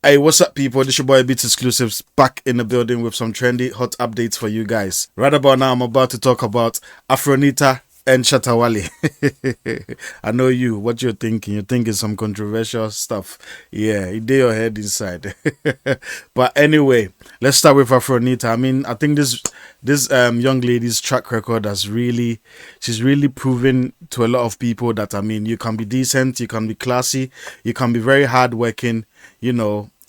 Hey, what's up, people? This your boy Beats Exclusives back in the building with some trendy hot updates for you guys. Right about now, I'm about to talk about Afronita and Shatta Wale. I know you. What you're thinking? You're thinking some controversial stuff. Yeah, it did your head inside. But anyway, let's start with Afronita. I mean, I think this young lady's track record has really, she's really proven to a lot of people that, I mean, you can be decent, you can be classy, you can be very hardworking,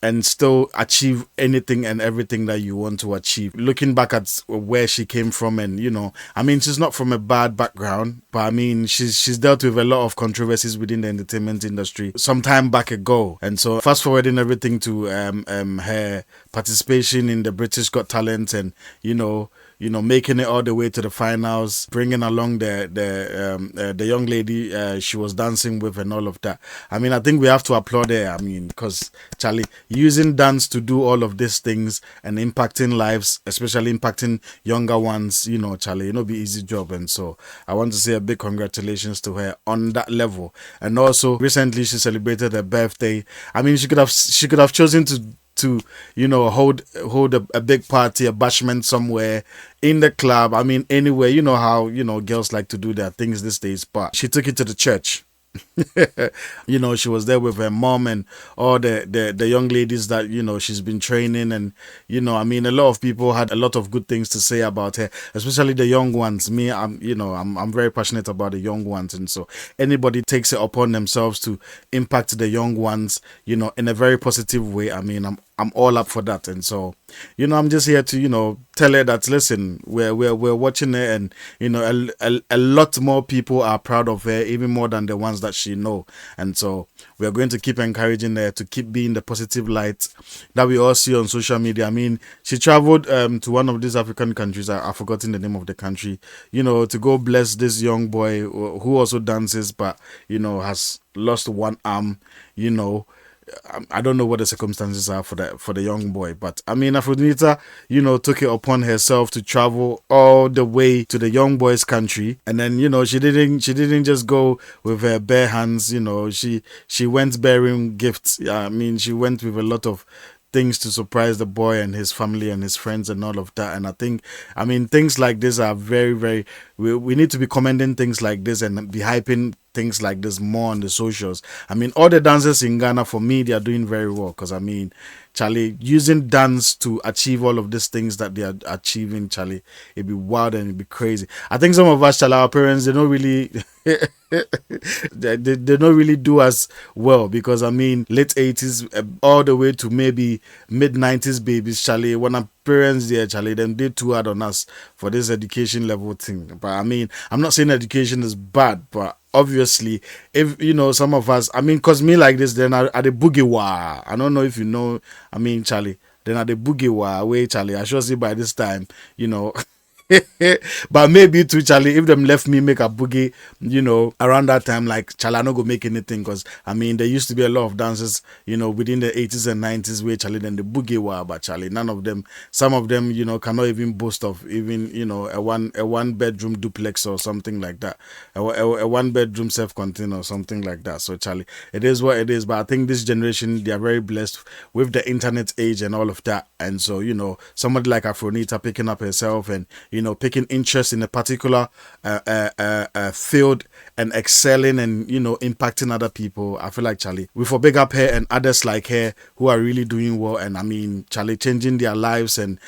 and still achieve anything and everything that you want to achieve. Looking back at where she came from, and I mean, she's not from a bad background, but I mean, she's dealt with a lot of controversies within the entertainment industry some time back ago. And so, fast forwarding everything to her participation in the British Got Talent, and making it all the way to the finals, bringing along the young lady she was dancing with and all of that. I mean, I think we have to applaud her. I mean, because Charlie, using dance to do all of these things and impacting lives, especially impacting younger ones, Charlie, be easy job. And so I want to say a big congratulations to her on that level. And also, recently she celebrated her birthday. I mean, she could have chosen to hold a big party, a bashment somewhere in the club. I mean, anywhere. You know how girls like to do their things these days, but she took it to the church. She was there with her mom and all the young ladies that she's been training. And I mean, a lot of people had a lot of good things to say about her, especially the young ones. Me, I'm very passionate about the young ones, and so anybody takes it upon themselves to impact the young ones in a very positive way. I mean, I'm all up for that. And so I'm just here to tell her that, listen, we're watching her, and a lot more people are proud of her, even more than the ones that she know. And so we're going to keep encouraging her to keep being the positive light that we all see on social media. I mean, she traveled to one of these African countries. I've forgotten the name of the country, to go bless this young boy who also dances, but has lost one arm. I don't know what the circumstances are for the young boy, but I mean, Afrodita, took it upon herself to travel all the way to the young boy's country, and then she didn't just go with her bare hands. She went bearing gifts. I mean, she went with a lot of things to surprise the boy and his family and his friends and all of that. And I mean, things like this are very, very, we need to be commending things like this and be hyping things like this more on the socials. I mean, all the dancers in Ghana, for me, they are doing very well, because I mean, Charlie, using dance to achieve all of these things that they are achieving, Charlie, it'd be wild and it'd be crazy. I think some of us, Charlie, our parents, they don't really they don't really do as well, because I mean, late 80s all the way to maybe mid 90s babies, Charlie, when our parents there, Charlie, them did too hard on us for this education level thing. But I mean, I'm not saying education is bad, but obviously, if some of us, I mean, because me like this, then at the boogie wah, I don't know if you know, I mean, Charlie, then at the boogie wah way, Charlie, I should see by this time, but maybe too, Charlie, if them left me make a boogie, around that time, like, Charlie, I not go make anything, because I mean, there used to be a lot of dances, within the 80s and 90s where, Charlie, then the boogie were, but Charlie, none of them, some of them, cannot even boast of even, a one bedroom duplex or something like that, a one bedroom self-contained or something like that. So, Charlie, it is what it is. But I think this generation, they are very blessed with the internet age and all of that. And so, somebody like Afronita picking up herself and picking interest in a particular field and excelling and impacting other people. I feel like, Charlie, we for big up her and others like her who are really doing well, and I mean, Charlie, changing their lives, and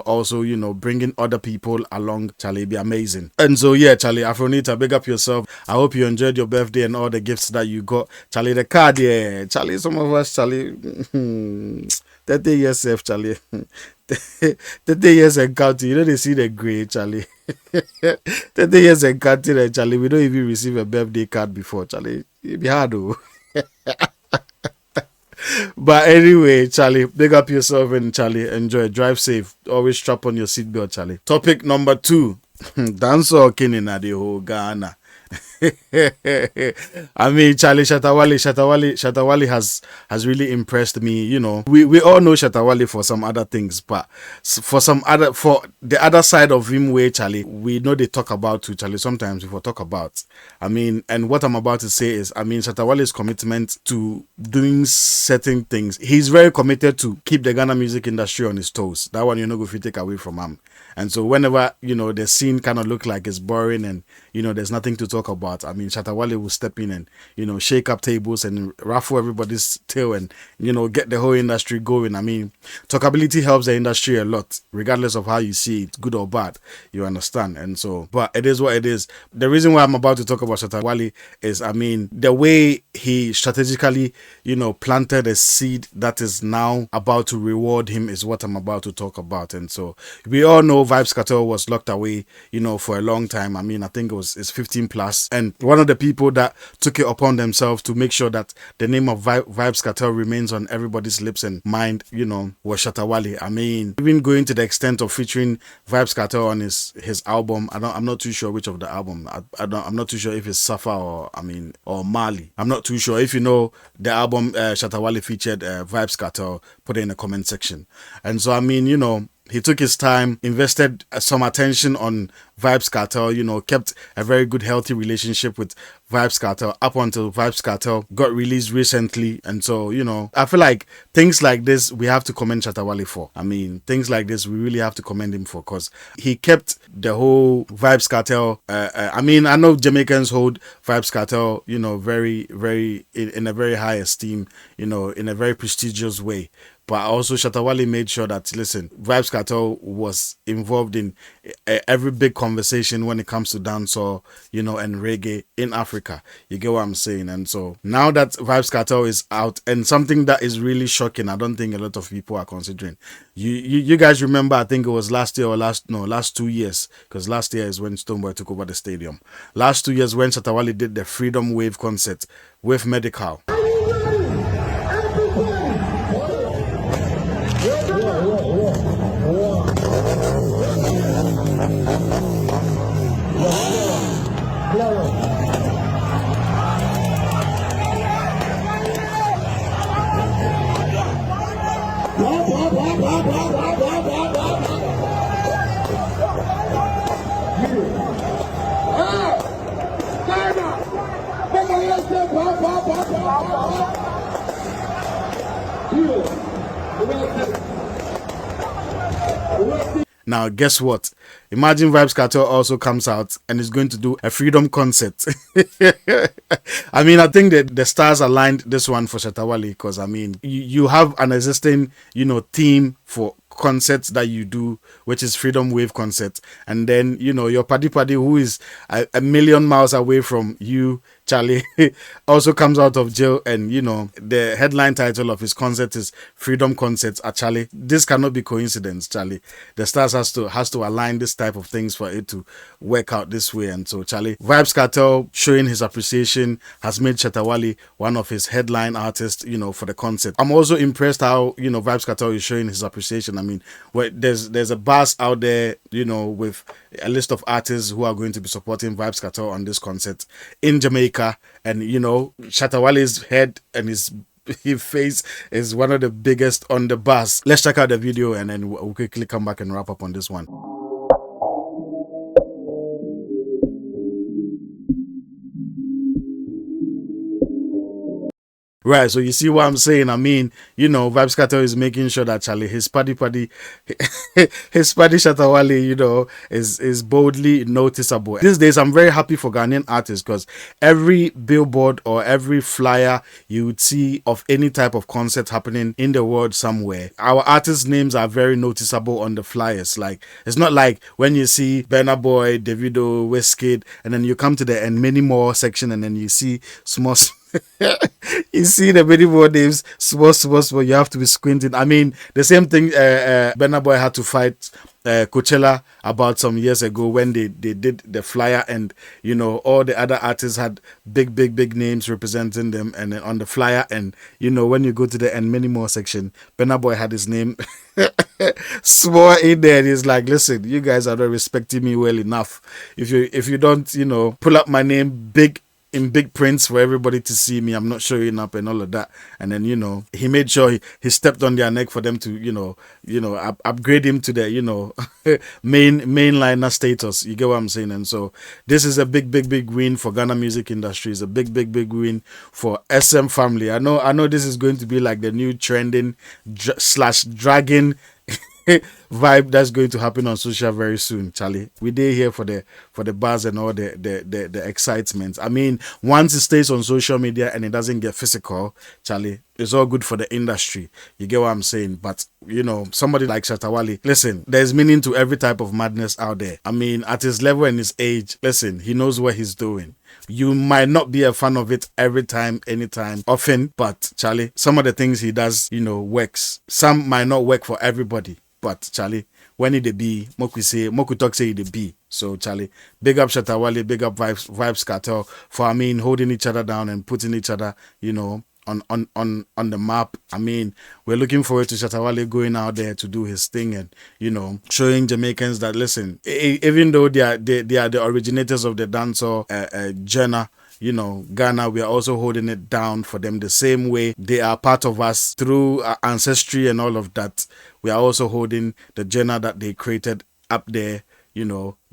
also bringing other people along. Charlie, be amazing. And so yeah, Charlie, Afronita, big up yourself. I hope you enjoyed your birthday and all the gifts that you got. Charlie, the card, yeah, Charlie, some of us, Charlie, 30 years safe, Charlie. 30 years and counting, they see the grade, Charlie. 30 years and counting, Charlie, we don't even receive a birthday card before, Charlie. It be hard, though. But anyway, Charlie, big up yourself, and Charlie, enjoy, drive safe, always strap on your seatbelt, Charlie. Topic number 2, dance or king in the whole Ghana. I mean, Charlie Shatawale has really impressed me. You know, we all know Shatawale for some other things, but for the other side of him, where Charlie, we know they talk about to Charlie. Sometimes we will talk about. I mean, and what I'm about to say is, I mean, Shatawale's commitment to doing certain things. He's very committed to keep the Ghana music industry on his toes. That one, you're not going to take away from him. And so whenever, you know, the scene kind of look like it's boring and, you know, there's nothing to talk about, I mean, Shatta Wale will step in and, you know, shake up tables and ruffle everybody's tail and, you know, get the whole industry going. I mean, talkability helps the industry a lot, regardless of how you see it, good or bad, you understand. And so, but it is what it is. The reason why I'm about to talk about Shatta Wale is, I mean, the way he strategically, you know, planted a seed that is now about to reward him is what I'm about to talk about. And so we all know Vybz Kartel was locked away, you know, for a long time. I mean, I think it's 15 plus. And one of the people that took it upon themselves to make sure that the name of Vybz Kartel remains on everybody's lips and mind, you know, was Shatta Wale. I mean, even going to the extent of featuring Vybz Kartel on his album. I'm not too sure which of the album. I'm not too sure if it's Safa or Mali. I'm not too sure. If you know the album Shatta Wale featured Vybz Kartel, put it in the comment section. And so, I mean, you know, he took his time, invested some attention on Vybz Kartel, you know, kept a very good, healthy relationship with Vybz Kartel up until Vybz Kartel got released recently. And so, you know, I feel like things like this, we have to commend Shatta Wale for. I mean, things like this, we really have to commend him for, because he kept the whole Vybz Kartel. I mean, I know Jamaicans hold Vybz Kartel, you know, very, very, in a very high esteem, you know, in a very prestigious way. But also Shatta Wale made sure that, listen, Vybz Kartel was involved in every big conversation when it comes to dancehall, you know, and reggae in Africa. You get what I'm saying? And so now that Vybz Kartel is out, and something that is really shocking, I don't think a lot of people are considering. You guys remember, I think it was last year or last 2 years, because last year is when Stonebwoy took over the stadium. Last 2 years when Shatta Wale did the Freedom Wave concert with Medical. Now, guess what? Imagine Vybz Kartel also comes out and is going to do a Freedom concert. I mean, I think that the stars aligned this one for Shatta Wale, because, I mean, you have an existing, you know, theme for concerts that you do, which is Freedom Wave concert, and then, you know, your paddy who is a million miles away from you, Charlie, also comes out of jail, and, you know, the headline title of his concert is Freedom Concerts at Charlie. This cannot be coincidence, Charlie. The stars has to align this type of things for it to work out this way. And so, Charlie, Vybz Kartel showing his appreciation has made Shatta Wale one of his headline artists, you know, for the concert. I'm also impressed how, you know, Vybz Kartel is showing his appreciation. I mean, there's a bus out there, you know, with a list of artists who are going to be supporting Vybz Kartel on this concert in Jamaica, and, you know, Shatta Wale's head and his face is one of the biggest on the bus. Let's check out the video and then we'll quickly come back and wrap up on this one. Right, so you see what I'm saying? I mean, you know, Vybz Kartel is making sure that, Charlie, his paddy his paddy Shatta Wale, you know, is boldly noticeable. These days, I'm very happy for Ghanaian artists, because every billboard or every flyer you would see of any type of concert happening in the world somewhere, our artists' names are very noticeable on the flyers. Like, it's not like when you see Burna Boy, Davido, Wizkid, and then you come to the and many more section, and then you see small You see the many more names, small, small, small. You have to be squinting. I mean, the same thing. Burna Boy had to fight Coachella about some years ago when they did the flyer, and all the other artists had big, big, big names representing them, and then on the flyer, and when you go to the and many more section, Burna Boy had his name small in there, and he's like, listen, you guys are not respecting me well enough. If you don't pull up my name big in big prints for everybody to see me, I'm not showing up and all of that. And then he made sure he stepped on their neck for them to upgrade him to the mainliner status. You get what I'm saying? And so this is a big, big, big win for Ghana music industry. It's a big, big, big win for SM family. I know this is going to be like the new trending slash dragging vibe that's going to happen on social very soon, Charlie. We did here for the buzz and all the excitement. I mean, once it stays on social media and it doesn't get physical, Charlie, it's all good for the industry. You get what I'm saying? But somebody like Shatta Wale, listen, there's meaning to every type of madness out there. I mean, at his level and his age, listen, he knows what he's doing. You might not be a fan of it every time, anytime, often, but Charlie, some of the things he does, works. Some might not work for everybody. But Charlie, when it be, Moku talk say it be. So Charlie, big up Shatta Wale, big up Vibes Cartel for holding each other down and putting each other, on the map. I mean, we're looking forward to Shatta Wale going out there to do his thing and showing Jamaicans that listen, even though they are the originators of the dancehall genre. Ghana, we are also holding it down for them the same way they are part of us through ancestry and all of that. We are also holding the genre that they created up there,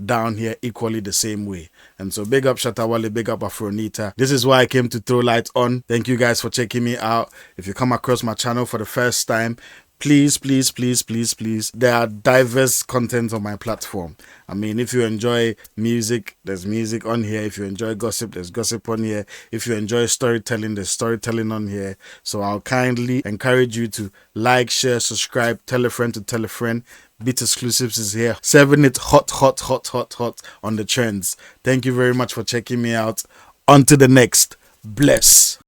down here equally the same way. And so big up Shatta Wale, big up Afronita. This is why I came to throw light on. Thank you guys for checking me out. If you come across my channel for the first time, please, please, please, please, please. There are diverse content on my platform. I mean, if you enjoy music, there's music on here. If you enjoy gossip, there's gossip on here. If you enjoy storytelling, there's storytelling on here. So I'll kindly encourage you to like, share, subscribe, tell a friend to tell a friend. Beat Exclusives is here, serving it hot, hot, hot, hot, hot on the trends. Thank you very much for checking me out. On to the next. Bless.